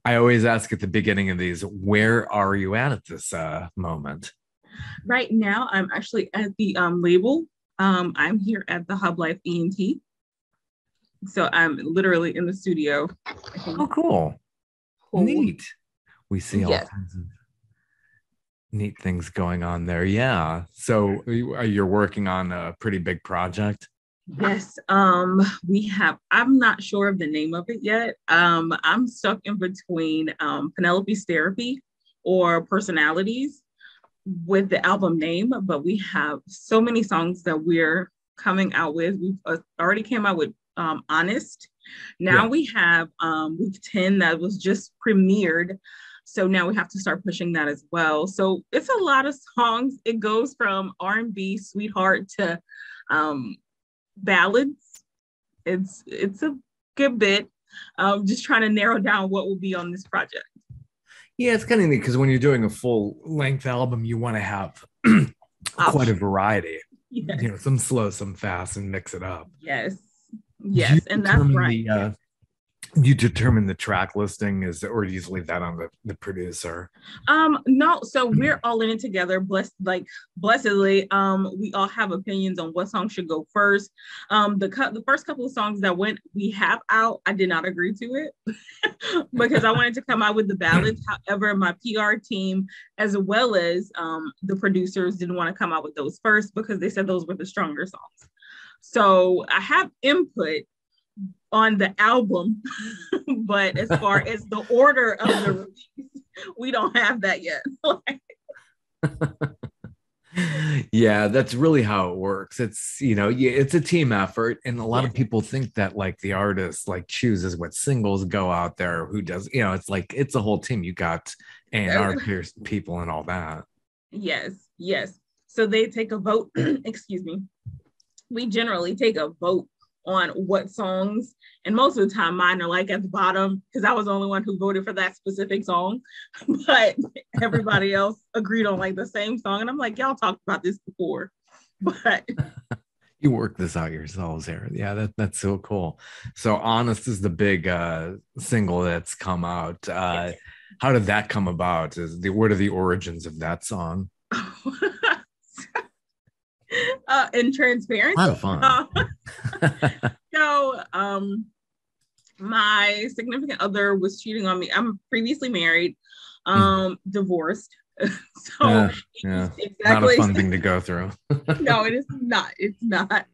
I always ask at the beginning of these, where are you at this moment? Right now, I'm actually at the label. I'm here at the Hub Life ENT. So I'm literally in the studio. I Oh, can cool. pull. Neat. We see all Yes. kinds of neat things going on there. Yeah. So you're working on a pretty big project. Yes. We have, I'm not sure of the name of it yet. I'm stuck in between Penelope's Therapy or Personalities with the album name, but we have so many songs that we're coming out with. We've already came out with Honest. Now Yeah. we have week 10 that was just premiered. So now we have to start pushing that as well. So it's a lot of songs. It goes from R&B, sweetheart to um, ballads. It's a good bit. Just trying to narrow down what will be on this project. Yeah, it's kind of neat because when you're doing a full length album, you want to have quite a Option. variety. Yes. Some slow, some fast, and mix it up. Yes. Do you Yes. And that's determine right. the Yes. you determine the track listing is or do you just leave that on the producer? No, so we're all in it together. Blessedly, we all have opinions on what song should go first. The first couple of songs that we have out, I did not agree to it because I wanted to come out with the ballads. However, my PR team, as well as the producers, didn't want to come out with those first because they said those were the stronger songs. So I have input on the album, but as far as the order of the release, we don't have that yet. Yeah, that's really how it works. It's, yeah, it's a team effort. And a lot of Yes, people think that like the artist like chooses what singles go out there, who does, it's like it's a whole team. You got A&R people and all that. yes, yes. So they take a vote. Excuse me. We generally take a vote on what songs, and most of the time mine are like at the bottom because I was the only one who voted for that specific song. But everybody else agreed on like the same song, and I'm like, y'all talked about this before, but You work this out yourselves here. Yeah, that's so cool. So Honest is the big single that's come out. yes. How did that come about? What are the origins of that song? In A lot transparency. of fun. So, my significant other was cheating on me. I'm previously married, divorced. So Yeah, it was yeah. Not a exactly fun thing to go through. no, it is not. It's not.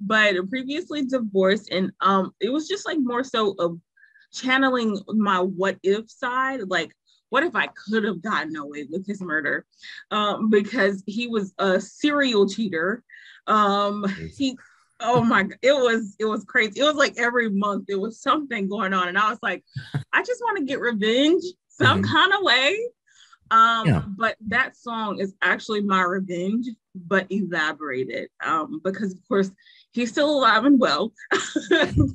But previously divorced, and it was just like more so of channeling my what if side, like what if I could have gotten away with his murder, because he was a serial cheater. He oh my god, it was crazy. It was like every month there was something going on, and I was like, I just want to get revenge some Mhm. kind of way. Yeah. But that song is actually my revenge, but elaborated. Because of course he's still alive and well.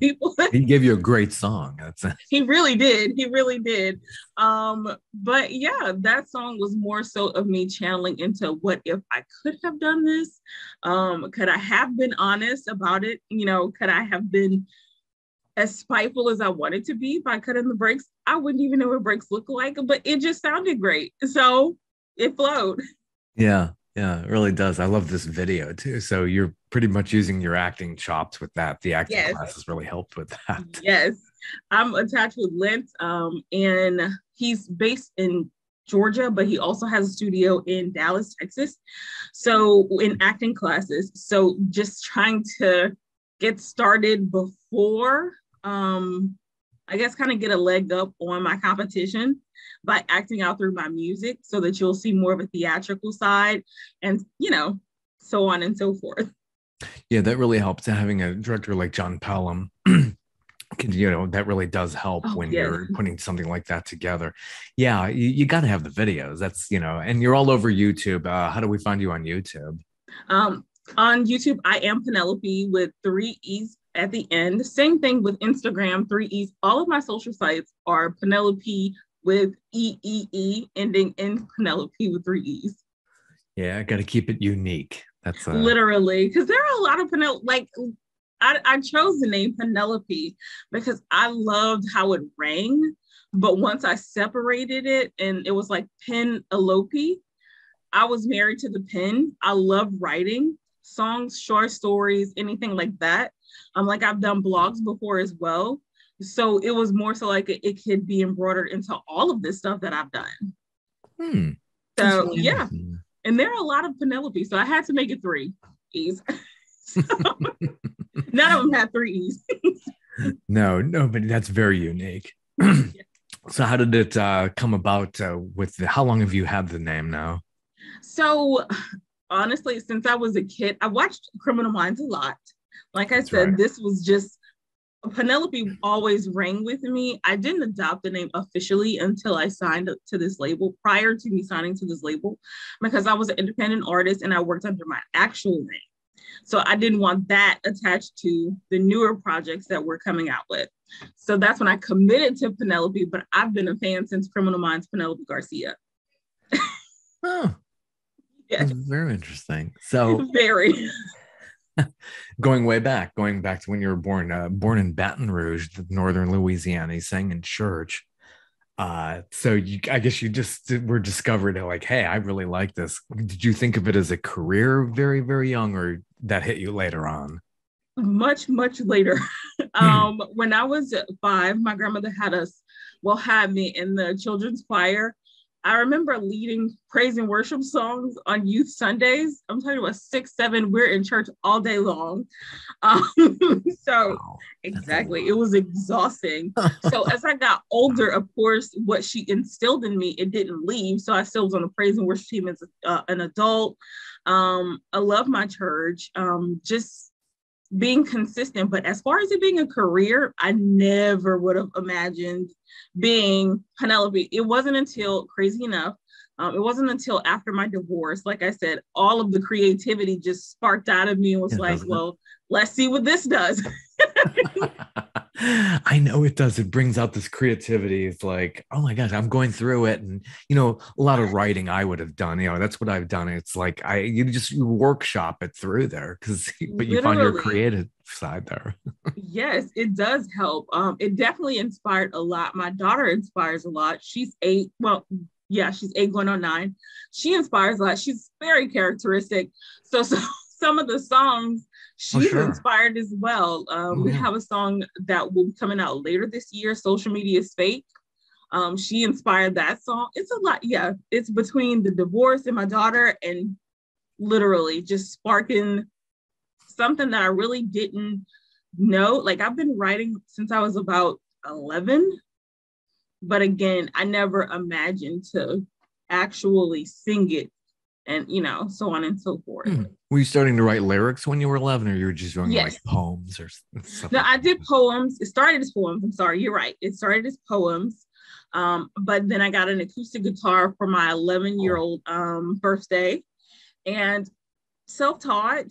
People, He gave you a great song. That's he really did. He really did. But yeah, that song was more so of me channeling into what if I could have done this? Could I have been honest about it? Could I have been as spiteful as I wanted to be by cutting the brakes? I wouldn't even know what brakes look like, but it just sounded great. So it flowed. yeah, yeah, it really does. I love this video too. So you're pretty much using your acting chops with that. The acting Yes, classes really helped with that. yes. I'm attached with Lent, and he's based in Georgia, but he also has a studio in Dallas, Texas. So in acting classes, so just trying to get started before, I guess, kind of get a leg up on my competition by acting out through my music, so that you'll see more of a theatrical side, and so on and so forth. Yeah, that really helps. Having a director like John Pelham, that really does help Oh when yes. you're putting something like that together. Yeah, you got to have the videos. That's, and you're all over YouTube. How do we find you on YouTube? Um, on YouTube, I am Penelope with three E's at the end. Same thing with Instagram, three E's. All of my social sites are Penelope with EEE ending in Penelope with three E's. Yeah, I got to keep it unique. That's Literally, because there are a lot of Penelope. Like I chose the name Penelope because I loved how it rang. But once I separated it and it was like Penelope, I was married to the pen. I love writing songs, short stories, anything like that. Like I've done blogs before as well. So it was more so like it could be embroidered into all of this stuff that I've done. So really yeah. And there are a lot of Penelope. So I had to make it 3 E's. So, none of them had 3 E's. No, but that's very unique. So how did it come about how long have you had the name now? So honestly, since I was a kid, I watched Criminal Minds a lot. Like I said, This was just Penelope always rang with me. I didn't adopt the name officially until I signed to this label, prior to me signing to this label, because I was an independent artist and I worked under my actual name. So I didn't want that attached to the newer projects that we're coming out with. So that's when I committed to Penelope, but I've been a fan since Criminal Minds, Penelope Garcia. Oh, yeah. That's very interesting. So very. going back to when you were born in Baton Rouge, northern Louisiana, you sang in church. So I guess you just were discovered like, hey, I really like this. Did you think of it as a career very, very young, or that hit you later on? Much later. When I was 5, my grandmother had me in the children's choir. I remember leading praise and worship songs on youth Sundays. I'm talking about 6, 7. We're in church all day long. So wow, exactly, it was exhausting. So as I got older, of course, what she instilled in me, it didn't leave. So I still was on the praise and worship team as an adult. I love my church. Just being consistent. But as far as it being a career, I never would have imagined being Penelope. It wasn't until, crazy enough, it wasn't until after my divorce, like I said, all of the creativity just sparked out of me and was let's see what this does. I know it does. It brings out this creativity. It's like, oh my gosh, I'm going through it. And, a lot of writing I would have done, that's what I've done. It's like, you workshop it through there but you found your creative side there. Yes, it does help. It definitely inspired a lot. My daughter inspires a lot. She's 8. Well, yeah, she's 8 going on 9. She inspires a lot. She's very characteristic. So some of the songs she's inspired as well. We have a song that will be coming out later this year, Social Media is Fake. She inspired that song. It's a lot. Yeah, it's between the divorce and my daughter and literally just sparking something that I really didn't know. Like I've been writing since I was about 11. But again, I never imagined to actually sing it and, so on and so forth. Were you starting to write lyrics when you were 11, or you were just doing like poems or stuff? No, I did poems. It started as poems. I'm sorry, you're right. It started as poems. But then I got an acoustic guitar for my 11-year-old birthday and self-taught,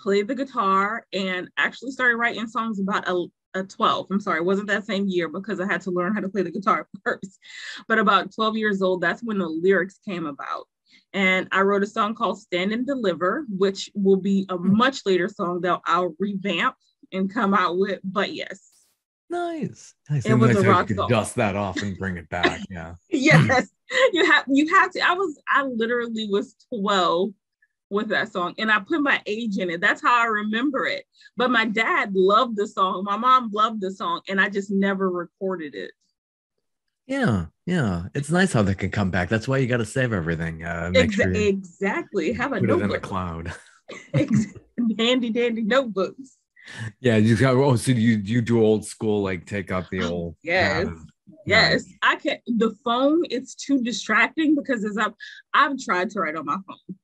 played the guitar, and actually started writing songs about a 12. I'm sorry, it wasn't that same year because I had to learn how to play the guitar first. But about 12 years old, that's when the lyrics came about. And I wrote a song called Stand and Deliver, which will be a much later song that I'll revamp and come out with. But yes. Nice. It was a rock song. Dust that off and bring it back. Yeah. Yes. You have to. I literally was 12 with that song, and I put my age in it. That's how I remember it. But my dad loved the song. My mom loved the song, and I just never recorded it. Yeah. It's nice how they can come back. That's why you got to save everything. Exactly. Have a notebook in the cloud. Handy dandy notebooks. Yeah, you got. So you do old school, like take up the old. Yes. I can't. The phone, it's too distracting because I've tried to write on my phone.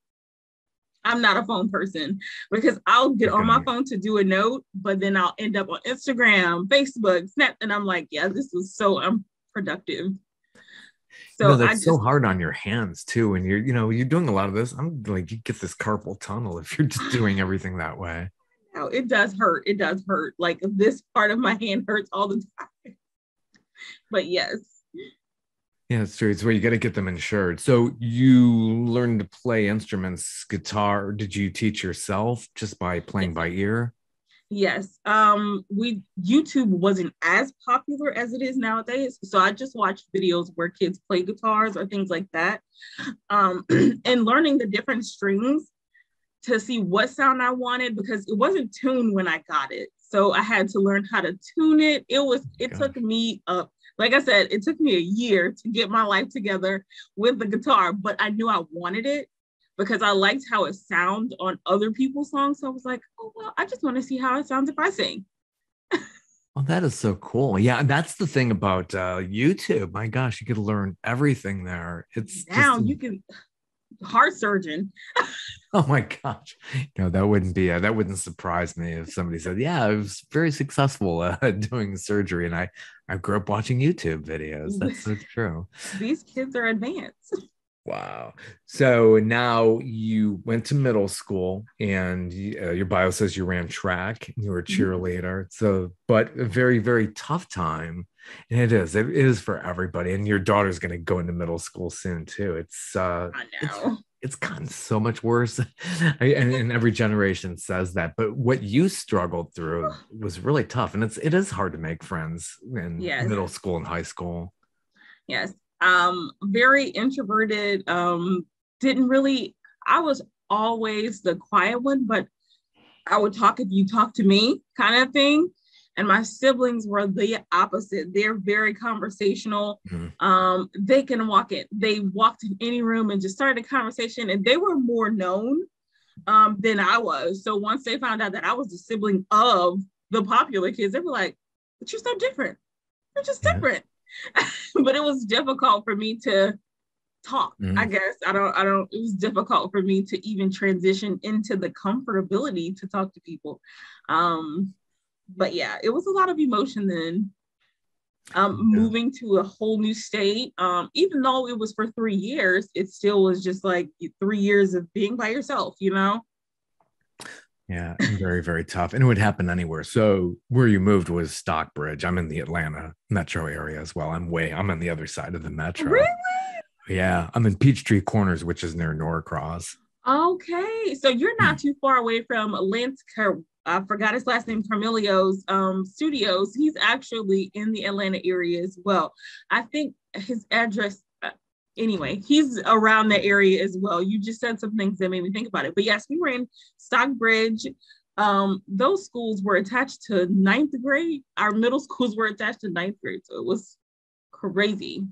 I'm not a phone person because I'll get on my phone to do a note, but then I'll end up on Instagram, Facebook, Snap, and I'm like, yeah, this was so unproductive. So that's so hard on your hands too. And you're doing a lot of this. I'm like, you get this carpal tunnel if you're just doing everything that way. No, it does hurt. It does hurt. Like this part of my hand hurts all the time. But yes. Yeah, it's true. It's where you got to get them insured. So you learned to play instruments, guitar. Did you teach yourself just by playing by ear? Yes. We YouTube wasn't as popular as it is nowadays. So I just watched videos where kids play guitars or things like that. And learning the different strings to see what sound I wanted because it wasn't tuned when I got it. So I had to learn how to tune it. It Gosh. took me like I said, it took me a year to get my life together with the guitar, but I knew I wanted it because I liked how it sounds on other people's songs. So I was like, oh well, I just want to see how it sounds if I sing. Oh, that is so cool. Yeah, and that's the thing about YouTube. My gosh, you could learn everything there. It's just, Now you can heart surgeon. oh my gosh. That wouldn't be, that wouldn't surprise me if somebody said, yeah, I was very successful doing surgery and I grew up watching YouTube videos. That's so true. These kids are advanced. Wow. So now you went to middle school and your bio says you ran track and you were a cheerleader. So, but a very, very tough time. And it is for everybody. And your daughter's going to go into middle school soon too. I know. It's gotten so much worse. And every generation says that. But what you struggled through was really tough. And it is hard to make friends in Yes. middle school and high school. Yes. Very introverted. Didn't really, I was always the quiet one, but I would talk if you talk to me kind of thing. And my siblings were the opposite. They're very conversational. Mhm. They walked in any room and just started a conversation, and they were more known than I was. So once they found out that I was the sibling of the popular kids, they were like, but you're so different. You're just Yeah. different. But it was difficult for me to talk. I Mhm. guess it was difficult for me to even transition into the comfortability to talk to people. But yeah, it was a lot of emotion then. Yeah. Moving to a whole new state, even though it was for 3 years, it still was just like 3 years of being by yourself, you know? Yeah, and very, very tough. And it would happen anywhere. So where you moved was Stockbridge. I'm in the Atlanta metro area as well. I'm on the other side of the metro. Really? Yeah, I'm in Peachtree Corners, which is near Norcross. Okay, so you're not too far away from Lance. I forgot his last name. Carmelio's studios. He's actually in the Atlanta area as well. I think his address. Anyway, he's around the area as well. You just said some things that made me think about it. But yes, we were in Stockbridge. Those schools were attached to ninth grade. Our middle schools were attached to ninth grade, so it was crazy.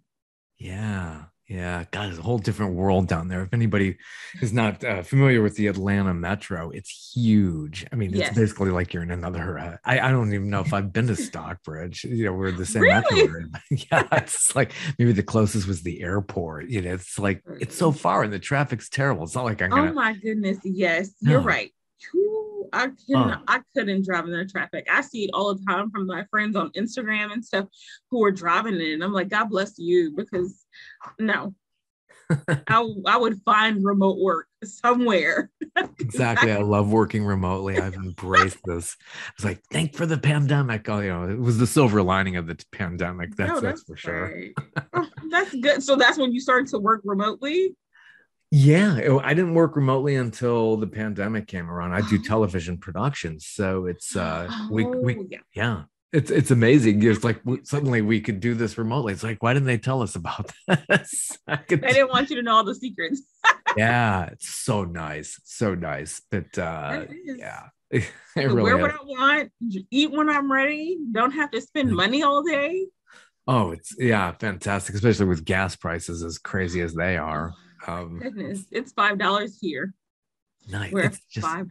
Yeah. Yeah. God, it's a whole different world down there. If anybody is not familiar with the Atlanta metro, it's huge. I mean, it's Yes, basically like you're in another. I don't even know if I've been to Stockbridge. We're the same metro really. area. Yeah. It's like maybe the closest was the airport. It's like it's so far and the traffic's terrible. It's not like I'm Oh going to, my goodness. Yes, you're no. right. Whew, Oh, I couldn't drive in the traffic. I see it all the time from my friends on Instagram and stuff who are driving it. And I'm like, God bless you, because no, I would find remote work somewhere. exactly. I love working remotely. I've embraced this. I was like, thank for the pandemic. Oh, it was the silver lining of the pandemic. No, That's that's for sure. right. Oh, that's good. So that's when you started to work remotely. Yeah, I didn't work remotely until the pandemic came around. I do Oh, television productions, so it's we oh yeah. yeah, it's amazing. It's like suddenly we could do this remotely. It's like why didn't they tell us about this? I could, They didn't want you to know all the secrets. yeah, it's so nice, so nice. But That is. yeah, it I can wear really what is. I want, eat when I'm ready, don't have to spend money all day. Oh, it's yeah, fantastic, especially with gas prices as crazy as they Oh are. my Um, goodness. It's $5 here. nice. We're It's just $5.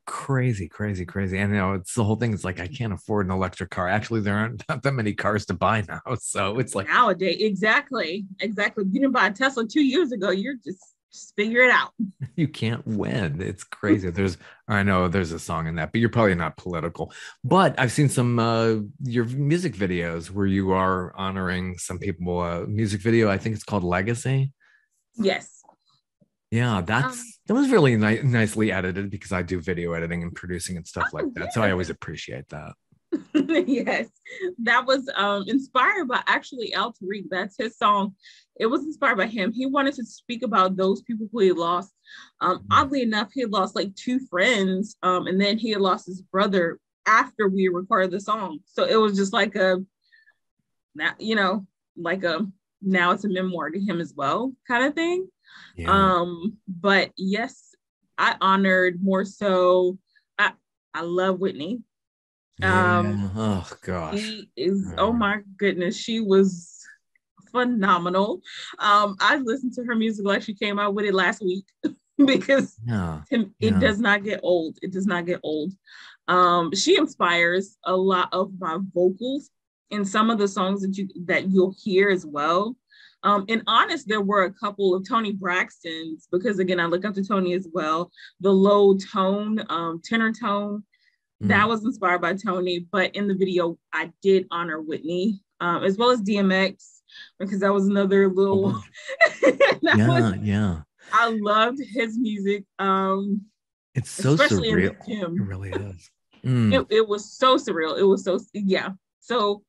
crazy, crazy, crazy. And it's the whole thing. It's like I can't afford an electric car. Actually, there aren't not that many cars to buy now. So it's like Nowadays. Exactly. Exactly. You didn't buy a Tesla 2 years ago. You're just figure it out. you can't win. It's crazy. I know there's a song in that, but you're probably not political. But I've seen some your music videos where you are honoring some people. Music video, I think it's called Legacy. Yes. Yeah, Um, that was really nicely edited because I do video editing and producing and stuff like oh that. So I yes. always appreciate that. Yes, that was inspired by actually Al Tariq. That's his song. It was inspired by him. He wanted to speak about those people who he lost. Oddly enough, he had lost like two friends, and then he had lost his brother after we recorded the song. So it was just like a, you know, like a, now it's a memoir to him as well, kind of thing. Yeah. But yes, I honored more so. I love Whitney. Um, Yeah. Oh gosh. she is, oh Oh, my goodness, she was phenomenal. I listened to her music like she came out with it last week because yeah. it Yeah. does not get old. It does not get old. She inspires a lot of my vocals in some of the songs that you'll hear as well. And honest, there were a couple of Toni Braxton's because again, I look up to Toni as well. The low tone, tenor tone, that Mm. was inspired by Toni. But in the video, I did honor Whitney, as well as DMX, because that was another Oh, little. bunch. That was, Yeah. Yeah. I loved his music, It's so especially in surreal. the It gym. really is. Mm. It was so surreal. It was so, yeah. So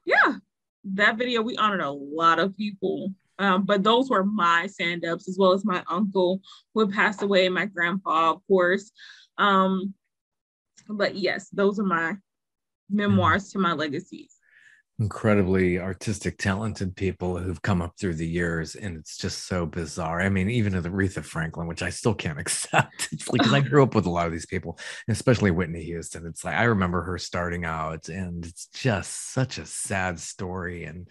yeah, that video we honored a lot of people. But those were my stand-ups, as well as my uncle who had passed away, my grandpa, of course. Um, but yes, those are my Yeah. memoirs to my legacies. Incredibly artistic, talented people who've come up through the years, and it's just so bizarre. I mean, even with Aretha Franklin, which I still can't accept. It's like because I grew up with a lot of these people, especially Whitney Houston. It's like I remember her starting out, and it's just such a sad story. And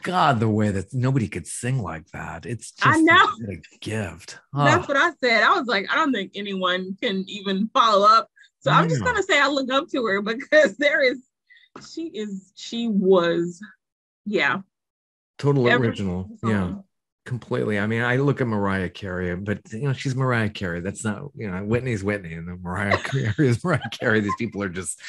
God, the way that nobody could sing like that, it's I just know. such a gift. That's Oh, what I said. I was like, I don't think anyone can even follow up. So I'm just no, gonna say I look up to her because she was, yeah, total every original. Yeah. song. Completely. I mean, I look at Mariah Carey, but she's Mariah Carey. That's not, Whitney's Whitney, and then Mariah Carey is Mariah Carey. These people are just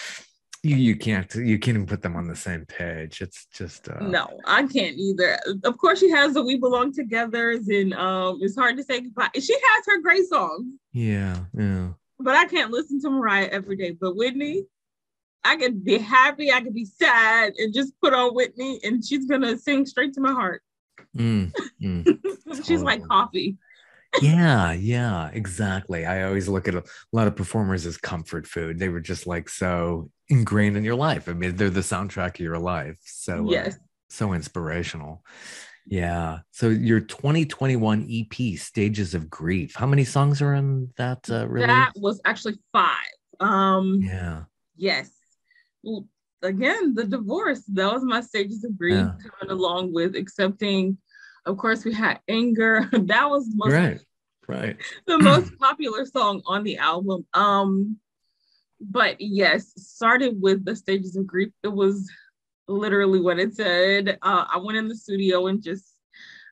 you can't even put them on the same page. It's just No, I can't either. Of course, she has the "We Belong Together's" and "It's Hard to Say Goodbye." She has her great songs, yeah, yeah. but I can't listen to Mariah every day. But Whitney, I could be happy, I could be sad, and just put on Whitney, and she's gonna sing straight to my heart. Mm, mm, She's like totally. coffee. Yeah, yeah, exactly. I always look at a lot of performers as comfort food. They were just like so ingrained in your life. I mean, they're the soundtrack of your life. So Yes, so inspirational. Yeah. So your 2021 EP, Stages of Grief. How many songs are in that that release? was actually five. Um, Yeah. yes. Well, again, the divorce. That was my stages of grief Yeah. coming along with accepting. Of course, we had anger. That was Right. Right. the most popular song on the album. But yes, started with the stages of grief. It was literally what it said. I went in the studio and just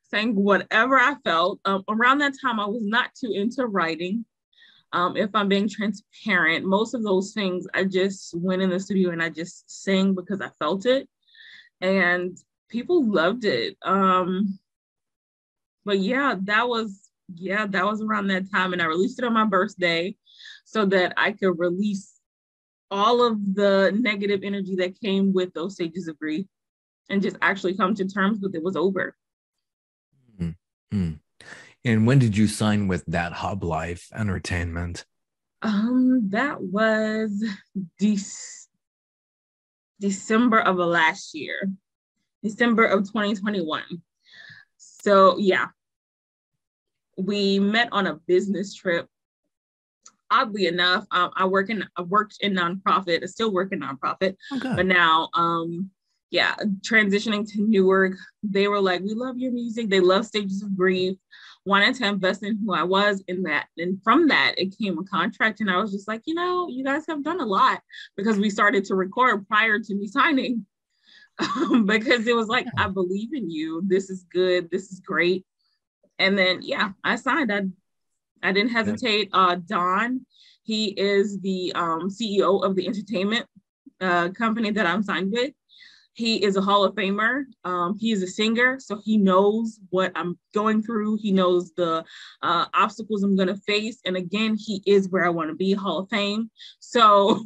sang whatever I felt. Around that time, I was not too into writing. If I'm being transparent, most of those things I just went in the studio and I just sang because I felt it, and people loved it. But that was around that time, and I released it on my birthday so that I could release all of the negative energy that came with those stages of grief and just actually come to terms with it was over. Mm, mm. And when did you sign with That Hub Life Entertainment? That was de- December of last year, December of 2021. So yeah, we met on a business trip. Oddly enough, I worked in nonprofit. I still work in nonprofit, Oh, but good. now, yeah, transitioning to Newark, they were like, "We love your music." They love Stages of Grief. Wanted to invest in who I was in that, and from that, it came a contract. And I was just like, you guys have done a lot because we started to record prior to me signing, because it was like, Yeah. I believe in you. This is good. This is great. And then, yeah, I signed. I didn't Yeah. hesitate. Don, he is the CEO of the entertainment company that I'm signed with. He is a Hall of Famer. He is a singer, so he knows what I'm going through. He knows the obstacles I'm going to face. And again, he is where I want to be, Hall of Fame. So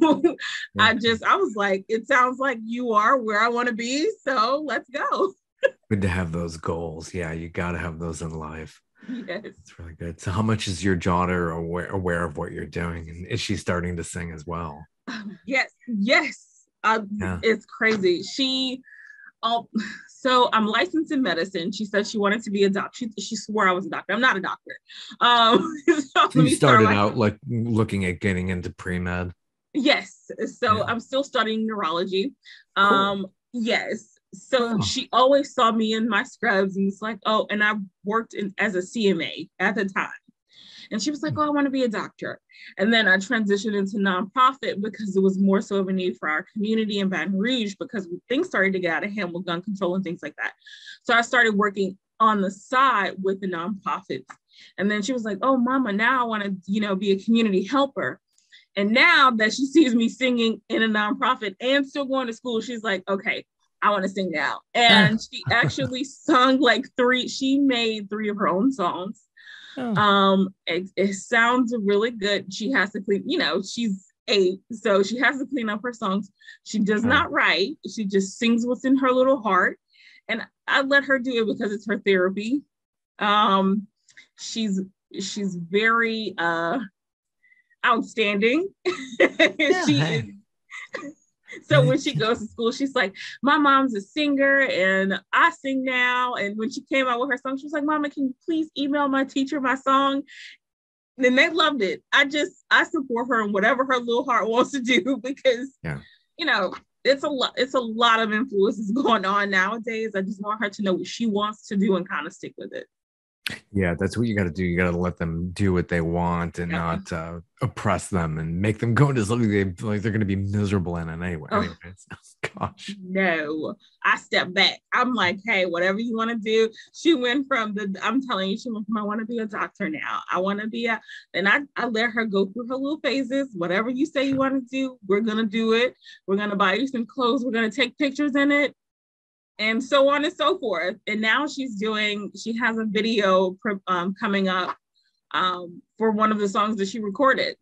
I was like, it sounds like you are where I want to be. So let's go. Good to have those goals. Yeah, you got to have those in life. Yes. It's really good. So how much is your daughter aware of what you're doing? And is she starting to sing as well? Yes. It's crazy. So I'm licensed in medicine. She said she wanted to be a doctor. She swore I was a doctor. I'm not a doctor. So you started out like looking at getting into pre-med? Yes. So I'm still studying neurology. Cool. Yes. So she always saw me in my scrubs and it's like, oh, and I worked as a CMA at the time. And she was like, oh, I want to be a doctor. And then I transitioned into nonprofit because it was more so of a need for our community in Baton Rouge because things started to get out of hand with gun control and things like that. So I started working on the side with the nonprofits. And then she was like, oh, mama, now I want to, be a community helper. And now that she sees me singing in a nonprofit and still going to school, she's like, okay, I want to sing now. And she actually sung she made 3 of her own songs. It sounds really good. She has to clean, she's 8, so she has to clean up her songs. She does not write. She just sings what's in her little heart. And I let her do it because it's her therapy. She's very outstanding. She is. So when she goes to school, she's like, my mom's a singer and I sing now. And when she came out with her song, she was like, Mama, can you please email my teacher my song? And they loved it. I support her in whatever her little heart wants to do because, it's a lot of influences going on nowadays. I just want her to know what she wants to do and kind of stick with it. Yeah, that's what you got to do. You got to let them do what they want and not oppress them and make them go into something they're going to be miserable in it anyway. Anyways. Gosh. No, I stepped back. I'm like, hey, whatever you want to do. She went from I'm telling you, I want to be a doctor now. I want to be and I let her go through her little phases. Whatever you say you want to do, we're going to do it. We're going to buy you some clothes. We're going to take pictures in it. And so on and so forth. And now she has a video coming up for one of the songs that she recorded.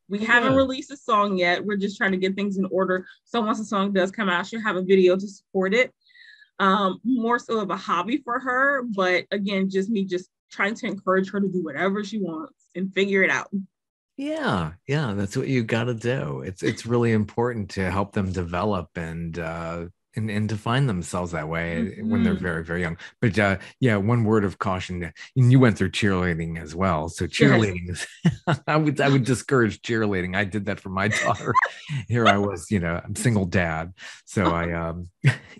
We haven't released a song yet. We're just trying to get things in order. So once the song does come out, she'll have a video to support it. More so of a hobby for her. But again, just trying to encourage her to do whatever she wants and figure it out. Yeah, that's what you got to do. It's really important to help them develop and to find themselves that way when they're very, very young. But one word of caution, and you went through cheerleading as well. So cheerleading is, I would discourage cheerleading. I did that for my daughter. Here I was, I'm single dad. So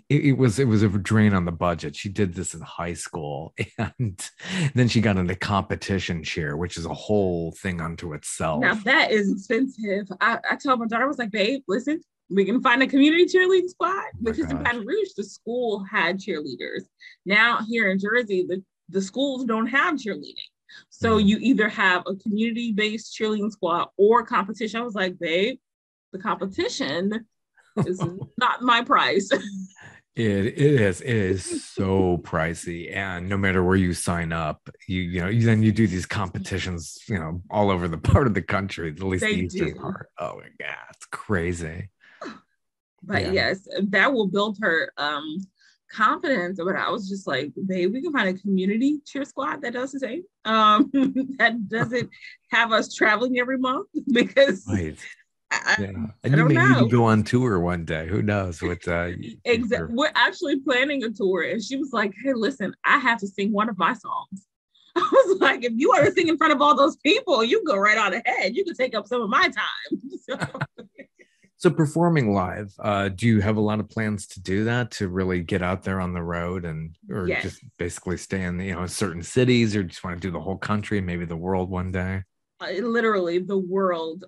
it was a drain on the budget. She did this in high school and then she got into competition cheer, which is a whole thing unto itself. Now that is expensive. I told my daughter, I was like, babe, listen, we can find a community cheerleading squad because in Baton Rouge, the school had cheerleaders. Now here in Jersey, the schools don't have cheerleading. So you either have a community-based cheerleading squad or competition. I was like, babe, the competition is not my price. It is so pricey, and no matter where you sign up, you do these competitions, all over the part of the country, at least the eastern part. Oh my God, it's crazy. But yes, that will build her confidence. But I was just like, babe, we can find a community cheer squad that does the same. That doesn't have us traveling every month because and you may even go on tour one day. Who knows what exactly. We're actually planning a tour. And she was like, hey, listen, I have to sing one of my songs. I was like, if you want to sing in front of all those people, you go right on ahead. You can take up some of my time. So performing live, do you have a lot of plans to do that, to really get out there on the road or just basically stay in certain cities, or just want to do the whole country, maybe the world one day? Literally the world.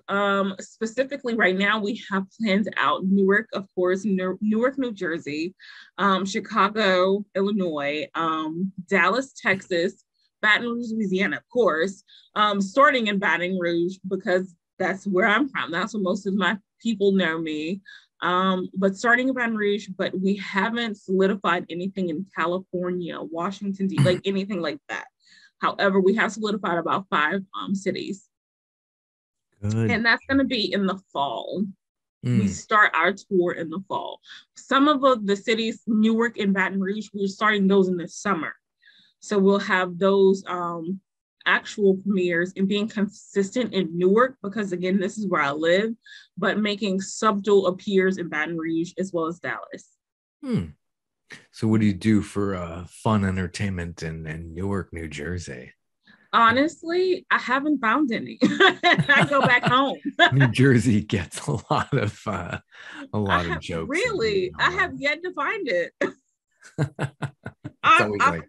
Specifically right now, we have plans out Newark, of course, Newark, New Jersey, Chicago, Illinois, Dallas, Texas, Baton Rouge, Louisiana, of course, starting in Baton Rouge because that's where I'm from. That's where most of my people know me. But starting in Baton Rouge, but we haven't solidified anything in California, Washington, D, like anything like that. However, we have solidified about 5 cities. Good. And that's going to be in the fall. We Mm. start our tour in the fall. Some of the cities, Newark and Baton Rouge, we're starting those in the summer. So we'll have those actual premieres and being consistent in Newark, because again, this is where I live, but making subtle appears in Baton Rouge as well as Dallas. Hmm. So what do you do for fun entertainment in Newark, New Jersey? Honestly, I haven't found any. I go back home. New Jersey gets a I lot of have jokes and really, I humor. have yet to find it. It's I, always I, like,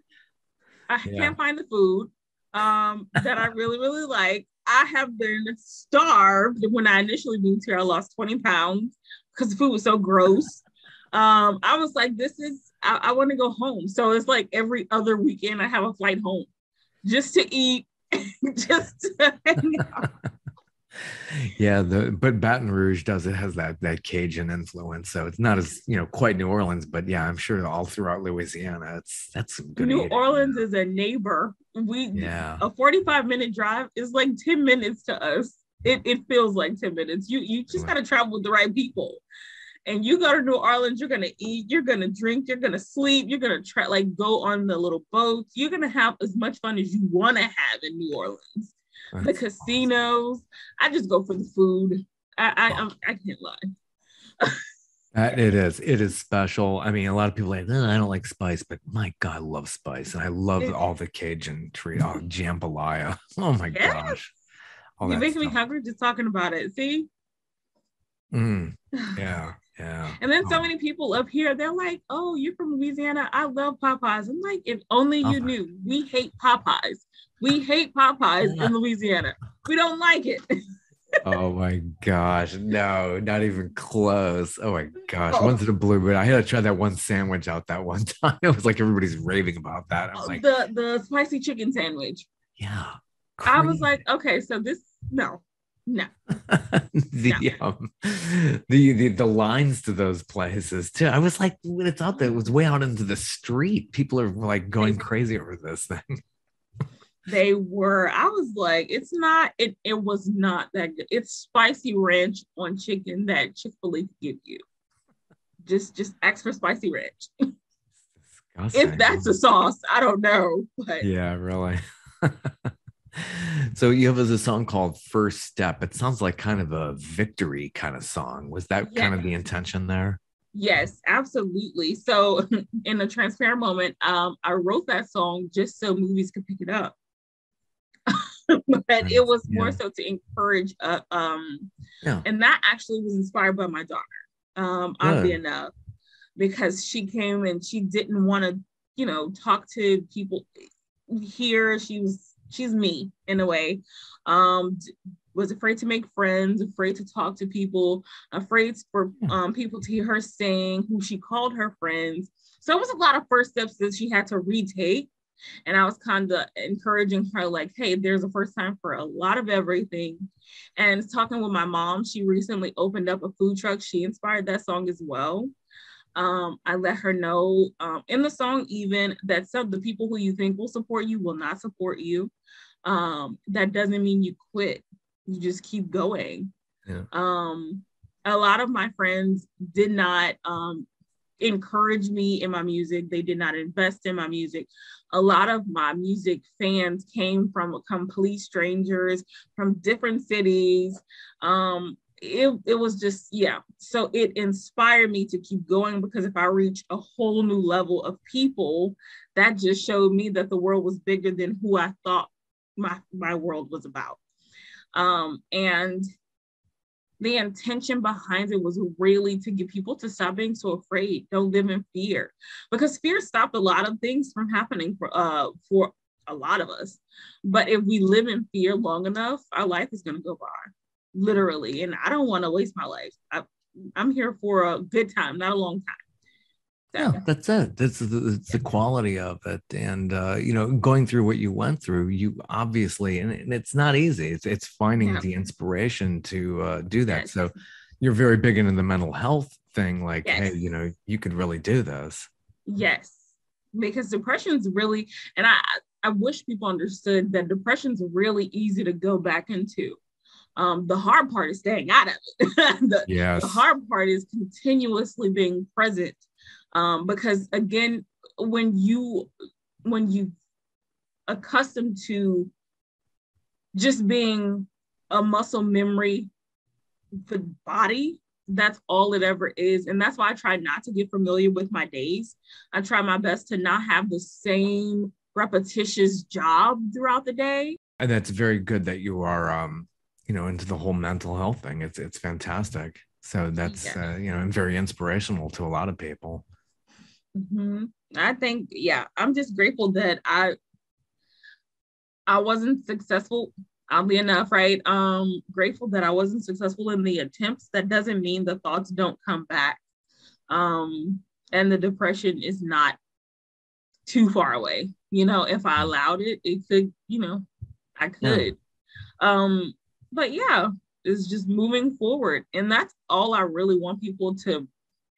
I yeah. can't find the food that I really, really like. I have been starved. When I initially moved here, I lost 20 pounds because the food was so gross. I was like, I want to go home. So it's like every other weekend I have a flight home just to eat, just to hang out. Yeah, but Baton Rouge does it has that Cajun influence, so it's not as quite New Orleans, but yeah, I'm sure all throughout Louisiana, that's some good New eating. Orleans is a neighbor. Yeah. A 45-minute drive is like 10 minutes to us. It feels like 10 minutes. You just gotta travel with the right people. And you go to New Orleans, you're gonna eat, you're gonna drink, you're gonna sleep, you're gonna try like go on the little boats. You're gonna have as much fun as you want to have in New Orleans. The That's awesome. casinos. I just go for the food. I can't lie. It is special. I mean, a lot of people are like, I don't like spice, but my God, I love spice, and I love It, all the Cajun treat, oh, jambalaya. Oh my yeah, gosh, all you're that making me stuff. hungry just talking about it. See. Mm, yeah, yeah. And then so Oh, many people up here, they're like, "Oh, you're from Louisiana. I love Popeyes." I'm like, if only you Popeye. knew. We hate Popeyes. We hate Popeyes in Louisiana. We don't like it. Oh my gosh, no, not even close. Oh my gosh, Oh, once in a blue moon, I had to try that one sandwich out that one time. It was like everybody's raving about that. I'm like, the spicy chicken sandwich. yeah, I was crazy. like, okay, so this no, no, no. The lines to those places too. I was like, when it's out there, it was way out into the street. People are like They going crazy over this thing. they were. I was like, it's not. It was not that good. It's spicy ranch on chicken that Chick-fil-A could give you. Just ask for spicy ranch. If that's a Disgusting. sauce, I don't know, but Yeah, really. So you have a song called First Step. It sounds like kind of a victory kind of song. Was that kind of the yes, intention there? yes, absolutely. So, in a transparent moment, I wrote that song just so movies could pick it up, but it was more Yeah. so to encourage. Yeah. And that actually was inspired by my daughter. Oddly Good. enough, because she came and she didn't want to, talk to people here. She's me in a way. Um, was afraid to make friends, afraid to talk to people, afraid for Yeah. people to hear her sing, who she called her friends. So it was a lot of first steps that she had to retake. And I was kind of encouraging her, like, hey, there's a first time for a lot of everything. And talking with my mom, she recently opened up a food truck. She inspired that song as well. I let her know in the song, even that some the people who you think will support you will not support you. That doesn't mean you quit. You just keep going. Yeah. Um, a lot of my friends did not encourage me in my music. They did not invest in my music. A lot of my music fans came from complete strangers from different cities. It was just, yeah. So it inspired me to keep going, because if I reach a whole new level of people, that just showed me that the world was bigger than who I thought my world was about. And the intention behind it was really to get people to stop being so afraid. Don't live in fear, because fear stopped a lot of things from happening for a lot of us. But if we live in fear long enough, our life is going to go by, literally. And I don't want to waste my life. I'm here for a good time, not a long time. Yeah, So that's it. That's the quality of it. And going through what you went through, you obviously, and it's not easy. It's finding yeah, the inspiration to do that. yes, So you're very big into the mental health thing, like, hey, Yes. you could really do this. Yes. Because depression's really, and I wish people understood that depression's really easy to go back into. The hard part is staying out of it. The Yes. hard part is continuously being present. Because again, when you accustomed to just being a muscle memory, the body, that's all it ever is. And that's why I try not to get familiar with my days. I try my best to not have the same repetitious job throughout the day. And that's very good that you are, into the whole mental health thing. It's fantastic. So that's, Yeah. and very inspirational to a lot of people. Mm-hmm. I think, yeah, I'm just grateful that I wasn't successful, oddly enough, right? Grateful that I wasn't successful in the attempts. That doesn't mean the thoughts don't come back. And the depression is not too far away. If I allowed it, it could, I Yeah. could. But yeah, it's just moving forward. And that's all I really want people to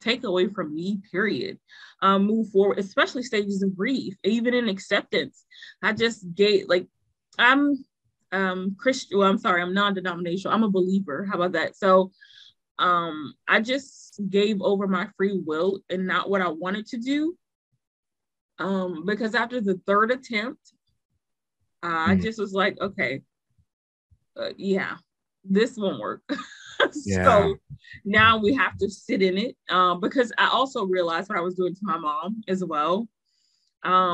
take away from me, period. Move forward, especially stages of grief, even in acceptance. I just gave, like, I'm Christian. Well, I'm sorry, I'm non-denominational. I'm a believer. How about that? So I just gave over my free will and not what I wanted to do. Because after the third attempt, I just was like, okay, yeah, this won't work. Yeah. So now we have to sit in it, because I also realized what I was doing to my mom as well.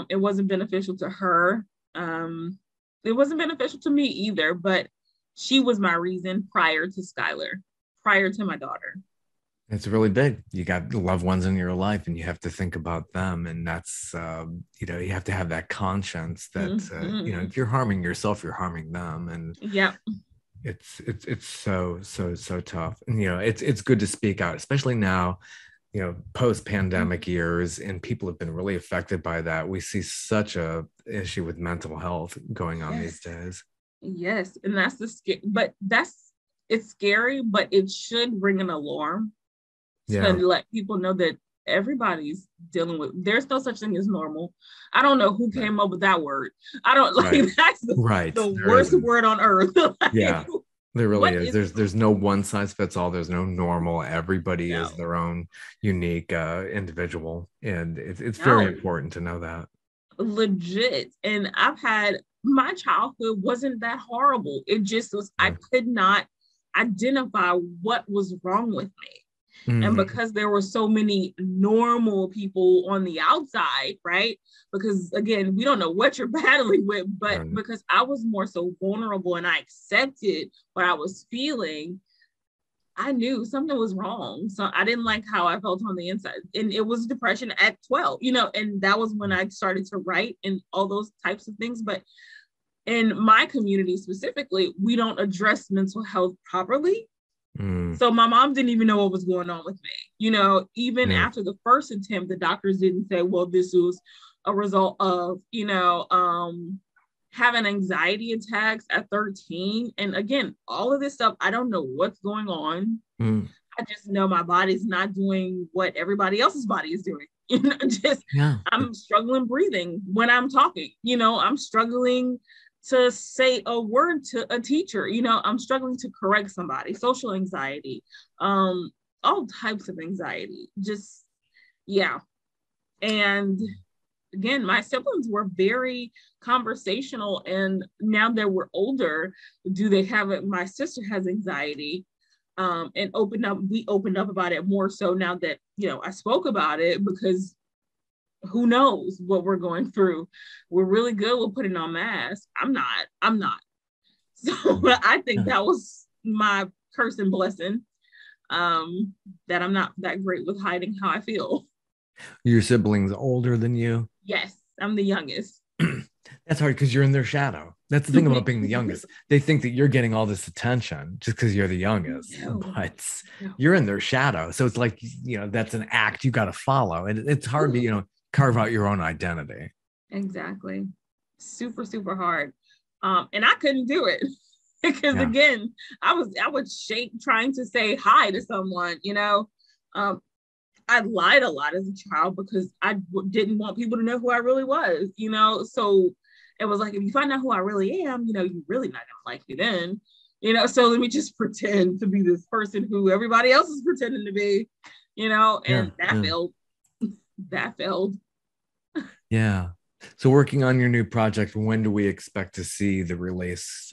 It wasn't beneficial to her. It wasn't beneficial to me either, but she was my reason prior to Skylar, prior to my daughter. It's really big. You got loved ones in your life and you have to think about them. And that's, you have to have that conscience that, Mm-hmm. if you're harming yourself, you're harming them. And Yep. it's so tough. And, it's good to speak out, especially now, post-pandemic years, and people have been really affected by that. We see such a issue with mental health going on these Yes. days. Yes. And that's it's scary, but it should ring an alarm to Yeah. let people know that everybody's dealing with, there's no such thing as normal. I don't know who Right. came up with that word. I don't like Right. that's Right. the There worst isn't. word on earth. Like, Yeah. There really what is. is There's no one size fits all. There's no normal. Everybody is no, their own unique individual, and it's very no, important to know that. legit. And I've had, my childhood wasn't that horrible. It just was, I Yeah. could not identify what was wrong with me. And Mhm. because there were so many normal people on the outside, right? Because again, we don't know what you're battling with, but Right. because I was more so vulnerable and I accepted what I was feeling, I knew something was wrong. So I didn't like how I felt on the inside. And it was depression at 12, and that was when I started to write and all those types of things. But in my community specifically, we don't address mental health properly. Mm. So my mom didn't even know what was going on with me. Even Yeah. after the first attempt, the doctors didn't say, well, this was a result of, having anxiety attacks at 13. And again, all of this stuff, I don't know what's going on. Mm. I just know my body's not doing what everybody else's body is doing. Just Yeah. I'm struggling breathing when I'm talking. I'm struggling to say a word to a teacher. I'm struggling to correct somebody. Social anxiety, all types of anxiety. Just yeah. And again, my siblings were very conversational, and now that we're older, do they have it? My sister has anxiety, and we opened up about it more so now that I spoke about it, because who knows what we're going through. We're really good with putting on masks. I'm not. So I think Yeah. that was my curse and blessing, that I'm not that great with hiding how I feel. Your siblings older than you? Yes, I'm the youngest. That's hard because you're in their shadow. That's the thing about being the youngest. They think that you're getting all this attention just because you're the youngest, No, but no. you're in their shadow. So it's like, that's an act you got to follow. And it's hard to, carve out your own identity. Exactly. Super, super hard. And I couldn't do it because Yeah. again, I would shake trying to say hi to someone, I lied a lot as a child because didn't want people to know who I really was, you know? So it was like, if you find out who I really am, you know, you're really not gonna like me then, you know? So let me just pretend to be this person who everybody else is pretending to be, you know? Yeah. And that failed. That failed. Yeah. So working on your new project, when do we expect to see the release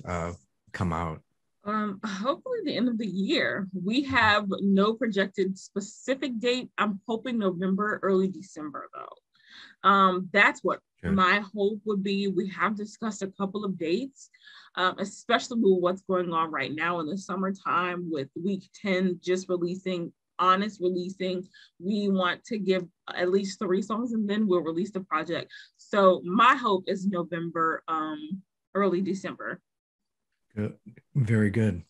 come out? Hopefully the end of the year. We have no projected specific date. I'm hoping November, early December though. That's what Good. my hope would be. We have discussed a couple of dates, especially with what's going on right now in the summertime with week 10 just releasing, honest releasing. We want to give at least 3 songs and then we'll release the project. So my hope is November, early December. Good. Very good.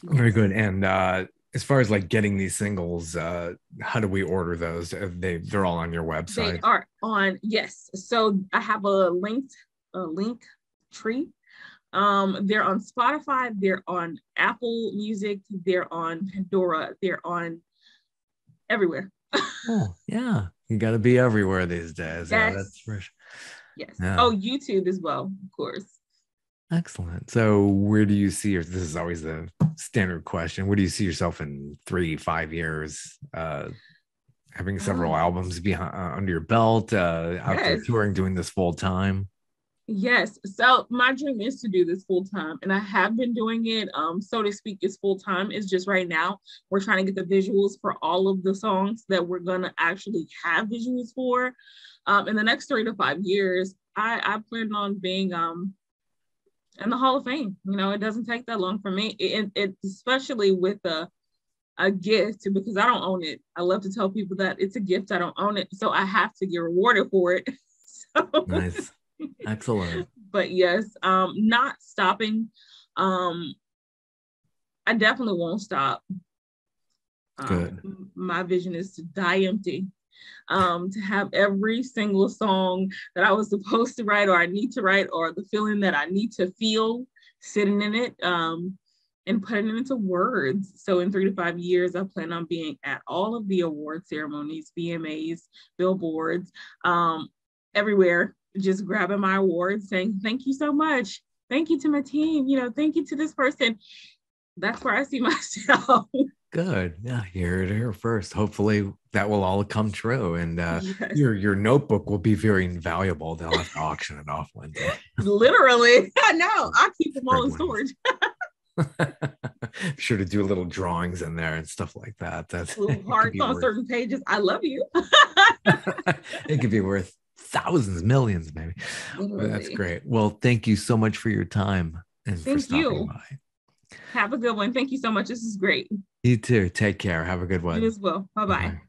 Very good. And as far as like getting these singles, how do we order those? They're all on your website. They are on, yes. So I have a link tree. They're on Spotify, they're on Apple Music, they're on Pandora, they're on everywhere. Oh, yeah. You got to be everywhere these days. Yes. Yeah, that's for sure. Yes. Yeah. Oh, YouTube as well, of course. Excellent. So where do you see this is always the standard question. Where do you see yourself in 3-5 years? Having several albums behind under your belt, out there touring, doing this full time? Yes. So my dream is to do this full time, and I have been doing it. So to speak, is full time. It's just right now we're trying to get the visuals for all of the songs that we're gonna actually have visuals for. In the next 3 to 5 years, I plan on being in the Hall of Fame. You know, it doesn't take that long for me. It especially with a gift, because I don't own it. I love to tell people that it's a gift. I don't own it, so I have to get rewarded for it. So. Nice. Excellent. But yes, not stopping. I definitely won't stop. Good. My vision is to die empty. To have every single song that I was supposed to write or I need to write or the feeling that I need to feel sitting in it, and putting it into words. So in 3 to 5 years, I plan on being at all of the award ceremonies, VMAs, billboards, everywhere, just grabbing my awards, saying, thank you so much. Thank you to my team. You know, thank you to this person. That's where I see myself. Good. Yeah, you heard it here first. Hopefully that will all come true. And yes. your notebook will be very invaluable. They'll have to auction it off one day. Literally. I know. I keep them all in storage. Be sure to do little drawings in there and stuff like that. That's little hearts on certain pages. I love you. It could be worth thousands, millions, maybe. But that's great. Well, thank you so much for your time and for stopping by. Have a good one. Thank you so much. This is great. You too. Take care. Have a good one. You as well. Bye-bye. Bye-bye.